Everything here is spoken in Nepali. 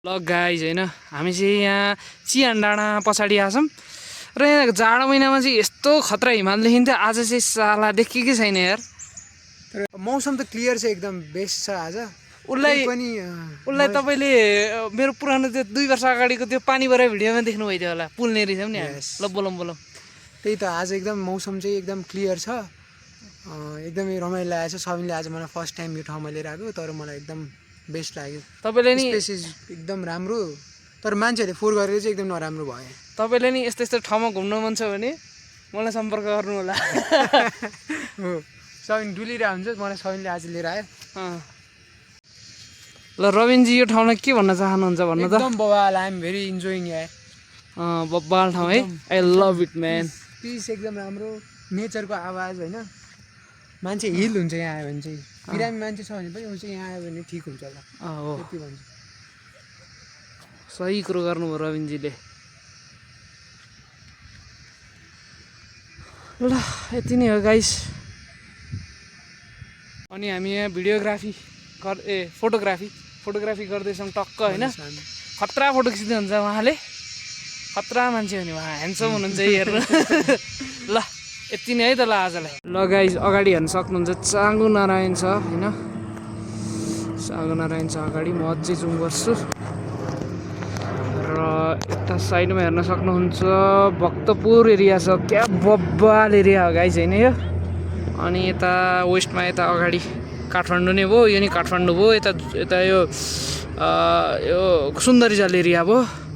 ल गाइज होइन हामी चाहिँ यहाँ चिहान डाँडा पछाडि आछौँ र यहाँ जाडो महिनामा चाहिँ यस्तो खतरा हिमाल देखिन्थ्यो। आज चाहिँ साला देखेकै छैन यार। तर मौसम त क्लियर छ, एकदम बेस्ट छ आज। उसलाई तपाईँले मेरो पुरानो त्यो 2 वर्ष अगाडिको त्यो पानी भराइ भिडियोमा देख्नुभएको थियो होला, पुल्ने रहेछौँ नि हामी। ल बोलौँ। त्यही त, आज एकदम मौसम चाहिँ एकदम क्लियर छ, एकदमै रमाइलो लागेको छ। सबिनले आज मलाई फर्स्ट टाइम यो ठाउँमा लिएर आएको, तर मलाई एकदम बेस्ट लाग्यो। तपाईँले नि स्पेसिस एकदम राम्रो, तर मान्छेहरूले फोहोर गरेर चाहिँ एकदम नराम्रो भयो। तपाईँले नि यस्तो ठाउँमा घुम्न मन छ भने मलाई सम्पर्क गर्नु होला। हो, सबिन डुलिरहेको हुन्छ, मलाई सबिनले आज लिएर आयो। ल रविनजी, यो ठाउँलाई के भन्न चाहनुहुन्छ भन्नु त? एकदम बवाल, आइ एम भेरी इन्जोइङ यार। बब्बाल ठाउँ है, I love it man. Peace एकदम राम्रो, नेचरको आवाज होइन। मान्छे हिल हुन्छ यहाँ आयो भने चाहिँ। बिरामी मान्छे छ भने पनि ऊ चाहिँ यहाँ आयो भने ठिक हुन्छ होला। हो, त्यति भन्छु। सही कुरो गर्नुभयो रविनजीले। ल यति नै हो गाइस। अनि हामी यहाँ फोटोग्राफी गर्दैछौँ टक्क होइन। खतरा फोटो खिच्नुहुन्छ उहाँले, खतरा मान्छे हो नि उहाँ, ह्यान्डसम हुनुहुन्छ हेर्नु। ल यति नै है त। ल आजलाई ल गाइस, अगाडि हेर्न सक्नुहुन्छ चाँगु नारायण छ होइन। चाँगु नारायण छ अगाडि, म अझै जुम गर्छु। र यता साइडमा हेर्न सक्नुहुन्छ भक्तपुर एरिया छ, क्या बब्बाल एरिया हो गाइस होइन यो। अनि यता वेस्टमा यता अगाडि काठमाडौँ नै भयो, यो नि काठमाडौँ भयो। यता यो सुन्दरीजल एरिया भयो।